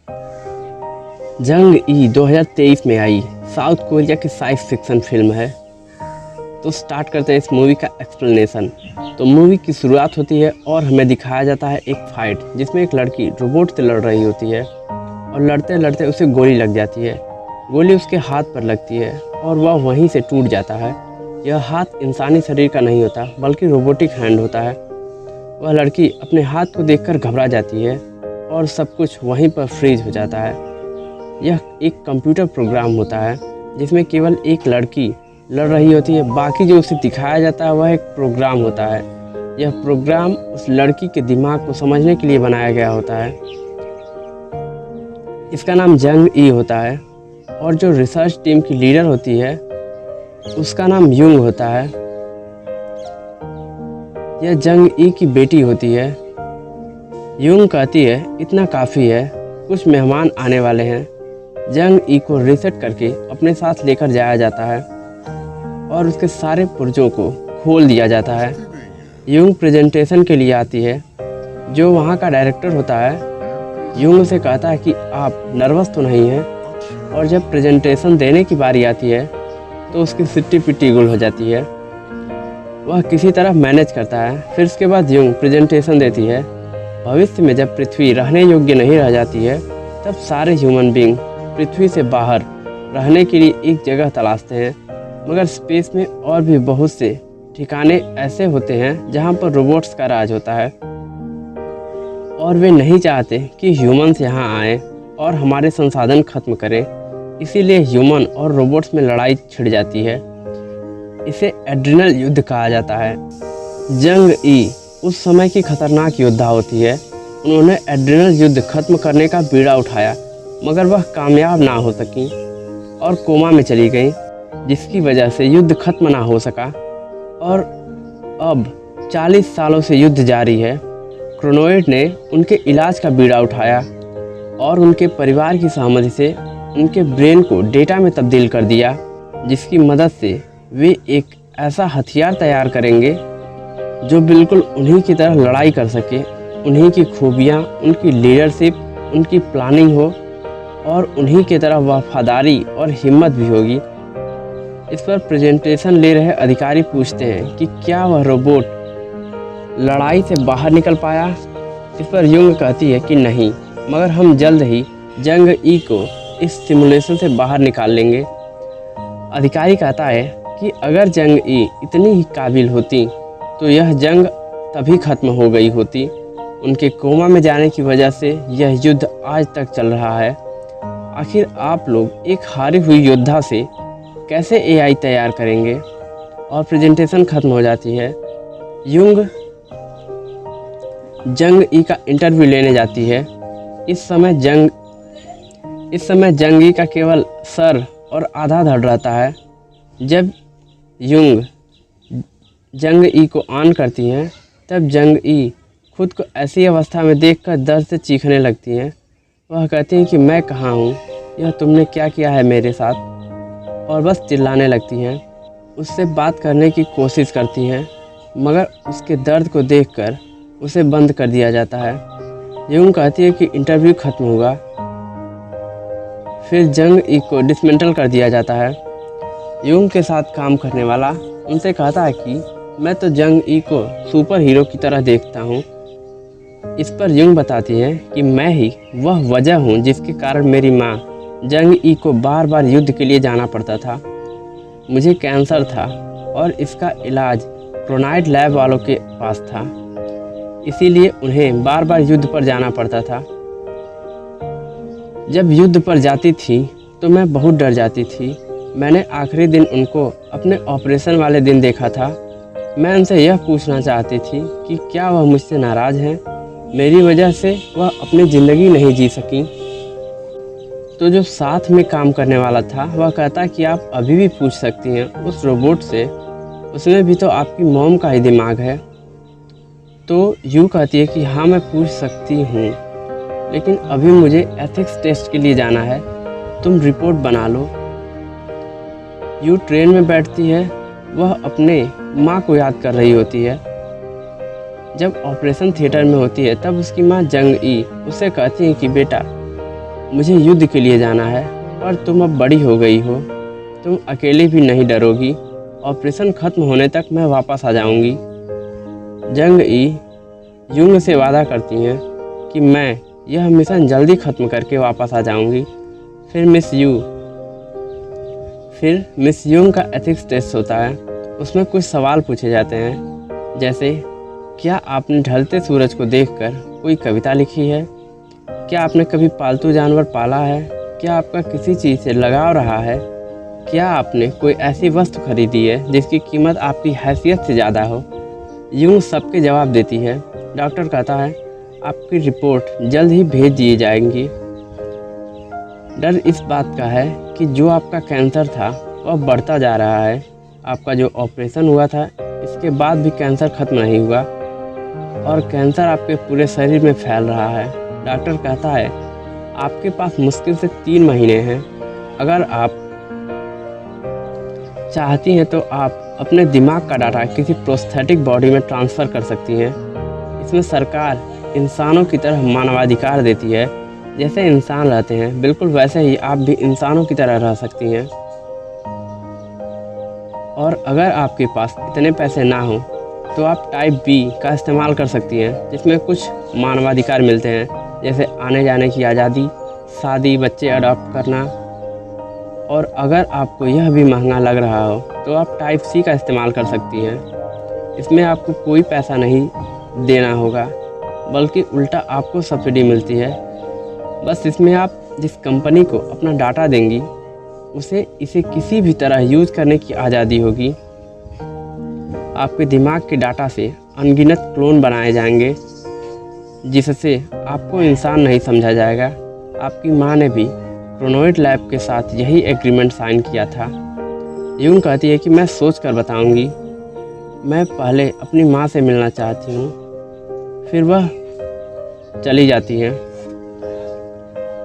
जंग-ई 2023 में आई south Korea की science fiction film है। तो स्टार्ट करते हैं इस मूवी का एक्सप्लेनेशन। तो मूवी की शुरुआत होती है और हमें दिखाया जाता है एक फाइट जिसमें एक लड़की रोबोट से लड़ रही होती है और लड़ते लड़ते उसे गोली लग जाती है। गोली उसके हाथ पर लगती है और वह वहीं से टूट जाता है। यह हाथ इंसानी शरीर का नहीं होता बल्कि रोबोटिक हैंड होता है। वह लड़की अपने हाथ को देखकर घबरा जाती है और सब कुछ वहीं पर फ्रीज हो जाता है। यह एक कंप्यूटर प्रोग्राम होता है जिसमें केवल एक लड़की लड़ रही होती है, बाकी जो उसे दिखाया जाता है वह एक प्रोग्राम होता है। यह प्रोग्राम उस लड़की के दिमाग को समझने के लिए बनाया गया होता है। इसका नाम जंग-ई होता है और जो रिसर्च टीम की लीडर होती है उसका नाम युंग होता है। यह जंग-ई की बेटी होती है। युंग कहती है इतना काफ़ी है, कुछ मेहमान आने वाले हैं। जंग-ई को रीसेट करके अपने साथ लेकर जाया जाता है और उसके सारे पुर्जों को खोल दिया जाता है। युंग प्रेजेंटेशन के लिए आती है। जो वहाँ का डायरेक्टर होता है युंग से कहता है कि आप नर्वस तो नहीं हैं, और जब प्रेजेंटेशन देने की बारी आती है तो उसकी सिट्टी पिट्टी गुल हो जाती है। वह किसी तरह मैनेज करता है। फिर उसके बाद युंग प्रेजेंटेशन देती है। भविष्य में जब पृथ्वी रहने योग्य नहीं रह जाती है तब सारे ह्यूमन बींग पृथ्वी से बाहर रहने के लिए एक जगह तलाशते हैं, मगर स्पेस में और भी बहुत से ठिकाने ऐसे होते हैं जहां पर रोबोट्स का राज होता है और वे नहीं चाहते कि ह्यूमंस यहां आएँ और हमारे संसाधन खत्म करें। इसीलिए ह्यूमन और रोबोट्स में लड़ाई छिड़ जाती है। इसे एड्रिनल युद्ध कहा जाता है। जंग-ई उस समय की खतरनाक योद्धा होती है। उन्होंने एड्रिनल युद्ध खत्म करने का बीड़ा उठाया, मगर वह कामयाब ना हो सकी और कोमा में चली गई, जिसकी वजह से युद्ध खत्म ना हो सका। और अब 40 सालों से युद्ध जारी है। क्रोनोइड ने उनके इलाज का बीड़ा उठाया और उनके परिवार की सहमति से उनके ब्रेन को डेटा में तब्दील कर दिया, जिसकी मदद से वे एक ऐसा हथियार तैयार करेंगे जो बिल्कुल उन्हीं की तरह लड़ाई कर सके। उन्हीं की खूबियाँ, उनकी लीडरशिप, उनकी प्लानिंग हो और उन्हीं की तरह वफादारी और हिम्मत भी होगी। इस पर प्रेजेंटेशन ले रहे अधिकारी पूछते हैं कि क्या वह रोबोट लड़ाई से बाहर निकल पाया। इस पर युंग कहती है कि नहीं, मगर हम जल्द ही जंग-ई को इस सिमुलेशन से बाहर निकाल लेंगे। अधिकारी कहता है कि अगर जंग-ई इतनी ही काबिल होती तो यह जंग तभी खत्म हो गई होती। उनके कोमा में जाने की वजह से यह युद्ध आज तक चल रहा है। आखिर आप लोग एक हारी हुई योद्धा से कैसे एआई तैयार करेंगे। और प्रेजेंटेशन खत्म हो जाती है। युंग जंग-ई का इंटरव्यू लेने जाती है। इस समय जंग-ई का केवल सर और आधा धड़ रहता है। जब युंग जंग-ई को ऑन करती हैं तब जंग-ई खुद को ऐसी अवस्था में देखकर दर्द से चीखने लगती हैं। वह कहती हैं कि मैं कहाँ हूँ, यह तुमने क्या किया है मेरे साथ, और बस चिल्लाने लगती हैं। उससे बात करने की कोशिश करती हैं, मगर उसके दर्द को देखकर उसे बंद कर दिया जाता है। युंग कहती है कि इंटरव्यू खत्म होगा। फिर जंग-ई को डिसमेंटल कर दिया जाता है। युंग के साथ काम करने वाला उनसे कहता है कि मैं तो जंग-ई को सुपर हीरो की तरह देखता हूँ। इस पर युंग बताती है कि मैं ही वह वजह हूँ जिसके कारण मेरी माँ जंग-ई को बार बार युद्ध के लिए जाना पड़ता था। मुझे कैंसर था और इसका इलाज क्रोनाइड लैब वालों के पास था, इसीलिए उन्हें बार बार युद्ध पर जाना पड़ता था। जब युद्ध पर जाती थी तो मैं बहुत डर जाती थी। मैंने आखिरी दिन उनको अपने ऑपरेशन वाले दिन देखा था। मैं उनसे यह पूछना चाहती थी कि क्या वह मुझसे नाराज़ हैं, मेरी वजह से वह अपनी ज़िंदगी नहीं जी सकी। तो जो साथ में काम करने वाला था वह कहता कि आप अभी भी पूछ सकती हैं उस रोबोट से, उसमें भी तो आपकी मॉम का ही दिमाग है। तो यूँ कहती है कि हाँ मैं पूछ सकती हूँ, लेकिन अभी मुझे एथिक्स टेस्ट के लिए जाना है, तुम रिपोर्ट बना लो। यूँ ट्रेन में बैठती है। वह अपने माँ को याद कर रही होती है। जब ऑपरेशन थिएटर में होती है तब उसकी माँ जंग-ई उससे कहती है कि बेटा मुझे युद्ध के लिए जाना है, पर तुम अब बड़ी हो गई हो, तुम अकेले भी नहीं डरोगी। ऑपरेशन ख़त्म होने तक मैं वापस आ जाऊंगी। जंग ई युंग से वादा करती हैं कि मैं यह मिशन जल्दी ख़त्म करके वापस आ जाऊंगी। फिर मिस युंग का एथिक्स टेस्ट होता है। उसमें कुछ सवाल पूछे जाते हैं, जैसे क्या आपने ढलते सूरज को देखकर कोई कविता लिखी है? क्या आपने कभी पालतू जानवर पाला है? क्या आपका किसी चीज़ से लगाव रहा है? क्या आपने कोई ऐसी वस्तु खरीदी है जिसकी कीमत आपकी हैसियत से ज़्यादा हो? यूं सबके जवाब देती है। डॉक्टर कहता है, आपकी रिपोर्ट जल्द ही भेज दी जाएंगी। डर इस बात का है कि जो आपका कैंसर था वह बढ़ता जा रहा है। आपका जो ऑपरेशन हुआ था, इसके बाद भी कैंसर ख़त्म नहीं हुआ और कैंसर आपके पूरे शरीर में फैल रहा है। डॉक्टर कहता है, आपके पास मुश्किल से 3 महीने हैं। अगर आप चाहती हैं तो आप अपने दिमाग का डाटा किसी प्रोस्थेटिक बॉडी में ट्रांसफ़र कर सकती हैं। इसमें सरकार इंसानों की तरह मानवाधिकार देती है। जैसे इंसान रहते हैं, बिल्कुल वैसे ही आप भी इंसानों की तरह रह सकती हैं। और अगर आपके पास इतने पैसे ना हो तो आप टाइप बी का इस्तेमाल कर सकती हैं, जिसमें कुछ मानवाधिकार मिलते हैं, जैसे आने जाने की आज़ादी, शादी, बच्चे अडॉप्ट करना। और अगर आपको यह भी महंगा लग रहा हो तो आप टाइप सी का इस्तेमाल कर सकती हैं। इसमें आपको कोई पैसा नहीं देना होगा, बल्कि उल्टा आपको सब्सिडी मिलती है। बस इसमें आप जिस कंपनी को अपना डाटा देंगी उसे इसे किसी भी तरह यूज़ करने की आज़ादी होगी। आपके दिमाग के डाटा से अनगिनत क्लोन बनाए जाएंगे, जिससे आपको इंसान नहीं समझा जाएगा। आपकी माँ ने भी क्रोनॉइड लैब के साथ यही एग्रीमेंट साइन किया था। यूं कहती है कि मैं सोच कर बताऊँगी। मैं पहले अपनी माँ से मिलना चाहती हूँ। फिर वह चली जाती है।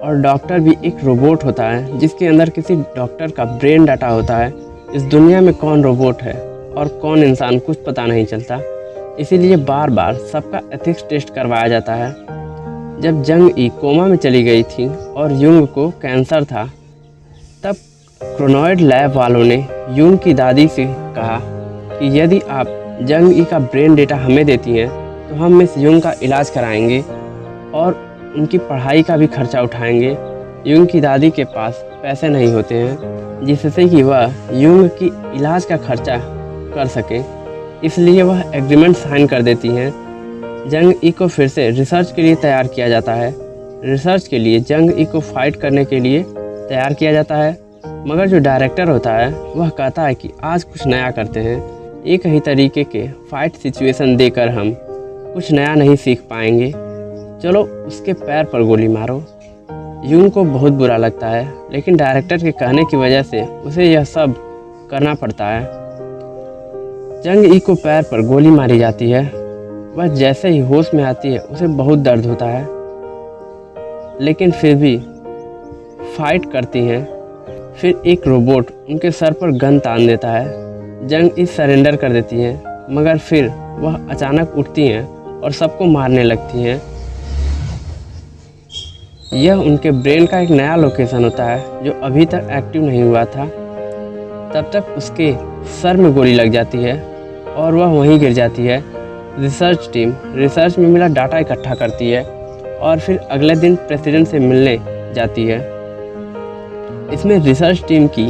और डॉक्टर भी एक रोबोट होता है जिसके अंदर किसी डॉक्टर का ब्रेन डाटा होता है। इस दुनिया में कौन रोबोट है और कौन इंसान, कुछ पता नहीं चलता। इसीलिए बार बार सबका एथिक्स टेस्ट करवाया जाता है। जब जंग ई कोमा में चली गई थी और युंग को कैंसर था, तब क्रोनॉइड लैब वालों ने युंग की दादी से कहा कि यदि आप जंग ई का ब्रेन डेटा हमें देती हैं तो हम मिस युंग का इलाज कराएंगे और उनकी पढ़ाई का भी खर्चा उठाएंगे। युंग की दादी के पास पैसे नहीं होते हैं जिससे कि वह युंग की इलाज का खर्चा कर सके, इसलिए वह एग्रीमेंट साइन कर देती हैं। जंग ई को फिर से रिसर्च के लिए तैयार किया जाता है। रिसर्च के लिए जंग ई को फाइट करने के लिए तैयार किया जाता है, मगर जो डायरेक्टर होता है वह कहता है कि आज कुछ नया करते हैं। एक ही तरीके के फाइट सिचुएशन देकर हम कुछ नया नहीं सीख पाएंगे, चलो उसके पैर पर गोली मारो। युंग को बहुत बुरा लगता है, लेकिन डायरेक्टर के कहने की वजह से उसे यह सब करना पड़ता है। जंग ई को पैर पर गोली मारी जाती है। वह जैसे ही होश में आती है उसे बहुत दर्द होता है, लेकिन फिर भी फाइट करती हैं। फिर एक रोबोट उनके सर पर गन तान देता है। जंग ई सरेंडर कर देती हैं, मगर फिर वह अचानक उठती हैं और सबको मारने लगती हैं। यह उनके ब्रेन का एक नया लोकेशन होता है जो अभी तक एक्टिव नहीं हुआ था। तब तक उसके सर में गोली लग जाती है और वह वहीं गिर जाती है। रिसर्च टीम रिसर्च में मिला डाटा इकट्ठा करती है और फिर अगले दिन प्रेसिडेंट से मिलने जाती है। इसमें रिसर्च टीम की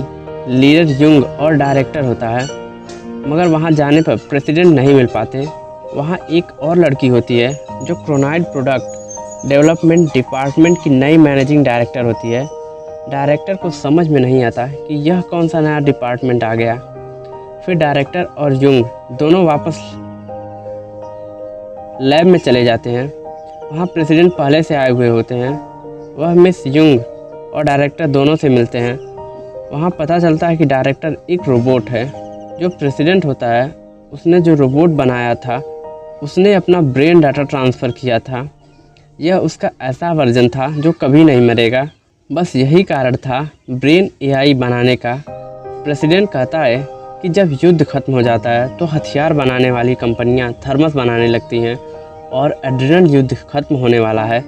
लीडर युंग और डायरेक्टर होता है, मगर वहां जाने पर प्रेसिडेंट नहीं मिल पाते। वहां एक और लड़की होती है जो क्रोनॉइड प्रोडक्ट डेवलपमेंट डिपार्टमेंट की नई मैनेजिंग डायरेक्टर होती है। डायरेक्टर को समझ में नहीं आता कि यह कौन सा नया डिपार्टमेंट आ गया। फिर डायरेक्टर और युंग दोनों वापस लैब में चले जाते हैं। वहाँ प्रेसिडेंट पहले से आए हुए होते हैं। वह मिस युंग और डायरेक्टर दोनों से मिलते हैं। वहाँ पता चलता है कि डायरेक्टर एक रोबोट है। जो प्रेसिडेंट होता है, उसने जो रोबोट बनाया था उसने अपना ब्रेन डाटा ट्रांसफ़र किया था। यह उसका ऐसा वर्जन था जो कभी नहीं मरेगा। बस यही कारण था ब्रेन एआई बनाने का। प्रेसिडेंट कहता है कि जब युद्ध खत्म हो जाता है तो हथियार बनाने वाली कंपनियां थर्मस बनाने लगती हैं और एड्रेनल युद्ध खत्म होने वाला है।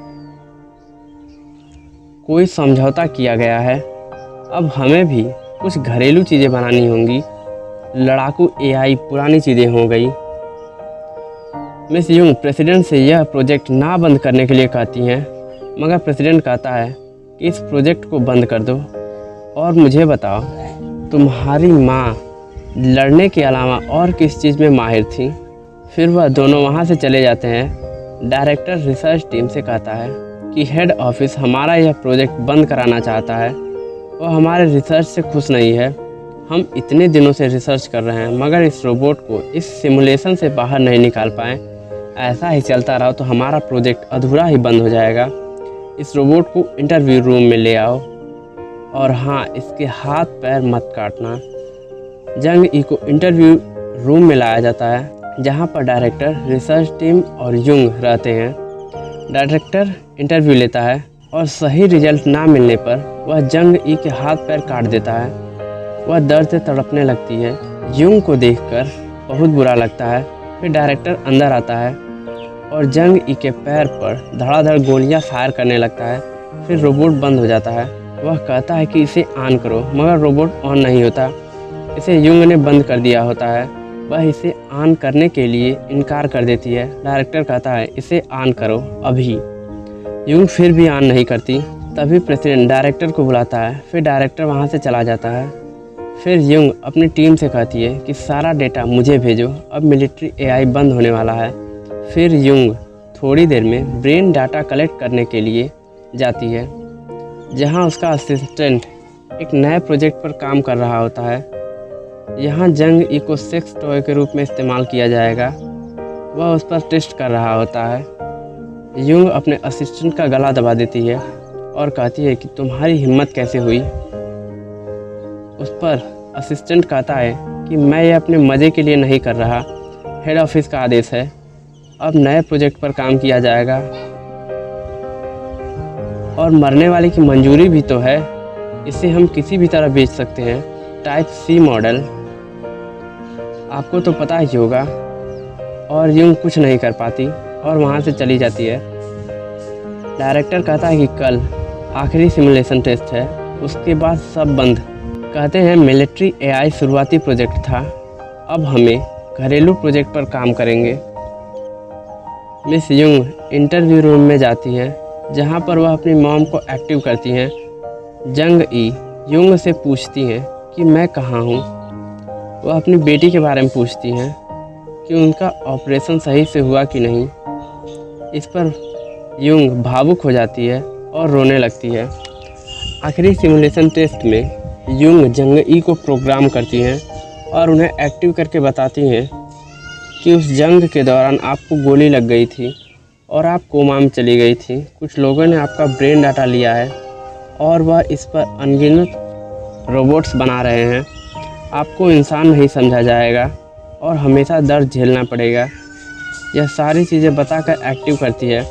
कोई समझौता किया गया है। अब हमें भी कुछ घरेलू चीज़ें बनानी होंगी। लड़ाकू एआई पुरानी चीज़ें हो गई। मिस युंग प्रेसिडेंट से यह प्रोजेक्ट ना बंद करने के लिए कहती हैं, मगर प्रेसिडेंट कहता है कि इस प्रोजेक्ट को बंद कर दो और मुझे बताओ, तुम्हारी माँ लड़ने के अलावा और किस चीज़ में माहिर थी। फिर वह दोनों वहाँ से चले जाते हैं। डायरेक्टर रिसर्च टीम से कहता है कि हेड ऑफिस हमारा यह प्रोजेक्ट बंद कराना चाहता है। वह हमारे रिसर्च से खुश नहीं है। हम इतने दिनों से रिसर्च कर रहे हैं मगर इस रोबोट को इस सिमुलेशन से बाहर नहीं निकाल पाए। ऐसा ही चलता रहा तो हमारा प्रोजेक्ट अधूरा ही बंद हो जाएगा। इस रोबोट को इंटरव्यू रूम में ले आओ और हाँ, इसके हाथ पैर मत काटना। जंग ई को इंटरव्यू रूम में लाया जाता है जहाँ पर डायरेक्टर, रिसर्च टीम और युंग रहते हैं। डायरेक्टर इंटरव्यू लेता है और सही रिजल्ट ना मिलने पर वह जंग ई के हाथ पैर काट देता है। वह दर्द से तड़पने लगती है। युंग को देखकर बहुत बुरा लगता है। फिर डायरेक्टर अंदर आता है और जंग ई के पैर पर धड़ाधड़ गोलियां फायर करने लगता है। फिर रोबोट बंद हो जाता है। वह कहता है कि इसे ऑन करो, मगर रोबोट ऑन नहीं होता। इसे युंग ने बंद कर दिया होता है। वह इसे ऑन करने के लिए इनकार कर देती है। डायरेक्टर कहता है इसे ऑन करो अभी। युंग फिर भी ऑन नहीं करती। तभी प्रेसिडेंट डायरेक्टर को बुलाता है। फिर डायरेक्टर वहाँ से चला जाता है। फिर युंग अपनी टीम से कहती है कि सारा डेटा मुझे भेजो, अब मिलिट्री एआई बंद होने वाला है। फिर युंग थोड़ी देर में ब्रेन डाटा कलेक्ट करने के लिए जाती है जहां उसका असिस्टेंट एक नए प्रोजेक्ट पर काम कर रहा होता है। यहां जंग ई को सेक्स टॉय के रूप में इस्तेमाल किया जाएगा। वह उस पर टेस्ट कर रहा होता है। युंग अपने असिस्टेंट का गला दबा देती है और कहती है कि तुम्हारी हिम्मत कैसे हुई। उस पर असिस्टेंट कहता है कि मैं ये अपने मज़े के लिए नहीं कर रहा, हेड ऑफिस का आदेश है। अब नए प्रोजेक्ट पर काम किया जाएगा और मरने वाले की मंजूरी भी तो है। इसे हम किसी भी तरह बेच सकते हैं। टाइप सी मॉडल, आपको तो पता ही होगा। और युंग कुछ नहीं कर पाती और वहाँ से चली जाती है। डायरेक्टर कहता है कि कल आखिरी सिमुलेशन टेस्ट है, उसके बाद सब बंद। कहते हैं मिलिट्री एआई शुरुआती प्रोजेक्ट था, अब हमें घरेलू प्रोजेक्ट पर काम करेंगे। मिस युंग इंटरव्यू रूम में जाती हैं जहां पर वह अपनी मॉम को एक्टिव करती हैं। जंग ई युंग से पूछती हैं कि मैं कहाँ हूँ। वह अपनी बेटी के बारे में पूछती हैं कि उनका ऑपरेशन सही से हुआ कि नहीं। इस पर युंग भावुक हो जाती है और रोने लगती है। आखिरी सिमुलेशन टेस्ट में युंग जंग ई को प्रोग्राम करती हैं और उन्हें एक्टिव करके बताती हैं कि उस जंग के दौरान आपको गोली लग गई थी और आप कोमा में चली गई थी। कुछ लोगों ने आपका ब्रेन डाटा लिया है और वह इस पर अनगिनत रोबोट्स बना रहे हैं। आपको इंसान नहीं समझा जाएगा और हमेशा दर्द झेलना पड़ेगा। यह सारी चीज़ें बताकर एक्टिव करती है।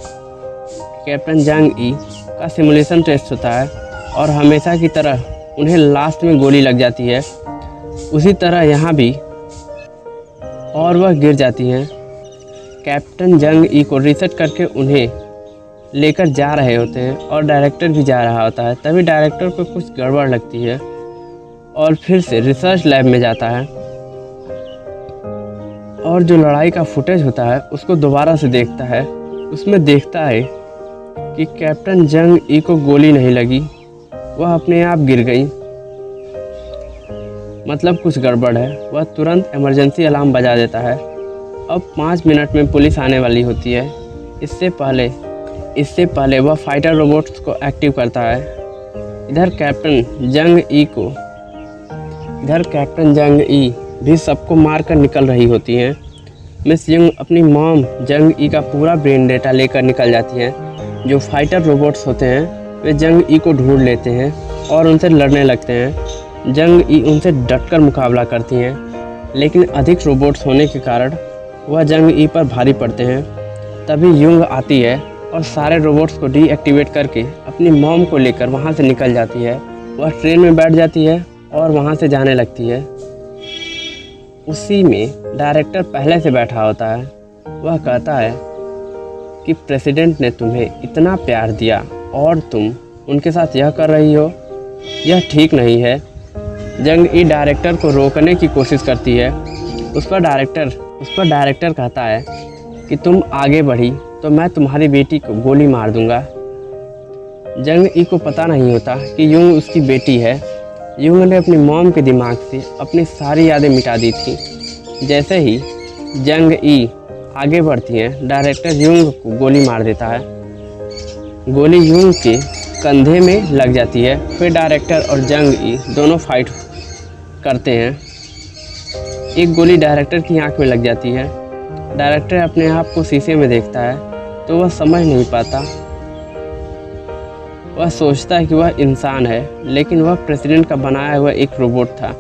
कैप्टन जंग ई का सिमुलेशन टेस्ट होता है और हमेशा की तरह उन्हें लास्ट में गोली लग जाती है। उसी तरह यहाँ भी, और वह गिर जाती हैं। कैप्टन जंग ई को रिसर्च करके उन्हें लेकर जा रहे होते हैं और डायरेक्टर भी जा रहा होता है। तभी डायरेक्टर को कुछ गड़बड़ लगती है और फिर से रिसर्च लैब में जाता है और जो लड़ाई का फुटेज होता है उसको दोबारा से देखता है। उसमें देखता है कि कैप्टन जंग ई को गोली नहीं लगी, वह अपने आप गिर गई। मतलब कुछ गड़बड़ है। वह तुरंत इमरजेंसी अलार्म बजा देता है। अब 5 मिनट में पुलिस आने वाली होती है। इससे पहले वह फाइटर रोबोट्स को एक्टिव करता है। इधर कैप्टन जंग ई भी सबको मार कर निकल रही होती हैं। मिस युंग अपनी मॉम जंग ई का पूरा ब्रेन डेटा लेकर निकल जाती हैं। जो फाइटर रोबोट्स होते हैं वे जंग ई को ढूंढ लेते हैं और उनसे लड़ने लगते हैं। जंग ई उनसे डटकर मुकाबला करती हैं, लेकिन अधिक रोबोट्स होने के कारण वह जंग ई पर भारी पड़ते हैं। तभी युंग आती है और सारे रोबोट्स को डीएक्टिवेट करके अपनी मॉम को लेकर वहाँ से निकल जाती है। वह ट्रेन में बैठ जाती है और वहाँ से जाने लगती है। उसी में डायरेक्टर पहले से बैठा होता है। वह कहता है कि प्रेसिडेंट ने तुम्हें इतना प्यार दिया और तुम उनके साथ यह कर रही हो, यह ठीक नहीं है। जंग ई डायरेक्टर को रोकने की कोशिश करती है। उस पर डायरेक्टर कहता है कि तुम आगे बढ़ी तो मैं तुम्हारी बेटी को गोली मार दूंगा। जंग ई को पता नहीं होता कि युंग उसकी बेटी है। युंग ने अपनी मॉम के दिमाग से अपनी सारी यादें मिटा दी थी। जैसे ही जंग ई आगे बढ़ती है, डायरेक्टर युंग को गोली मार देता है। गोली युंग के कंधे में लग जाती है। फिर डायरेक्टर और जंग ई दोनों फाइट करते हैं। एक गोली डायरेक्टर की आंख में लग जाती है। डायरेक्टर अपने आप को शीशे में देखता है तो वह समझ नहीं पाता। वह सोचता है कि वह इंसान है, लेकिन वह प्रेसिडेंट का बनाया हुआ एक रोबोट था।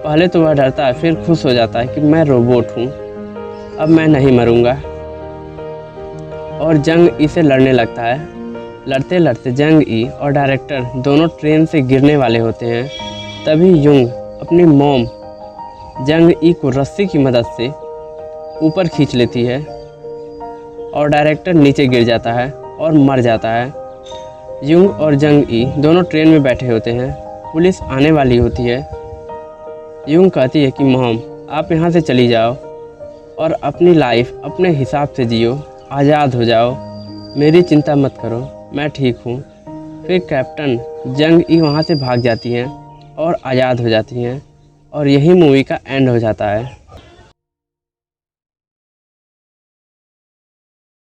पहले तो वह डरता है, फिर खुश हो जाता है कि मैं रोबोट हूँ, अब मैं नहीं मरूंगा। और जंग ई से लड़ने लगता है। लड़ते लड़ते जंग ई और डायरेक्टर दोनों ट्रेन से गिरने वाले होते हैं। तभी युंग अपनी मॉम जंग ई को रस्सी की मदद से ऊपर खींच लेती है और डायरेक्टर नीचे गिर जाता है और मर जाता है। युंग और जंग ई दोनों ट्रेन में बैठे होते हैं। पुलिस आने वाली होती है। युंग कहती है कि मॉम, आप यहाँ से चली जाओ और अपनी लाइफ अपने हिसाब से जियो, आज़ाद हो जाओ, मेरी चिंता मत करो, मैं ठीक हूँ। फिर कैप्टन जंग ई वहाँ से भाग जाती हैं और आज़ाद हो जाती हैं और यही मूवी का एंड हो जाता है।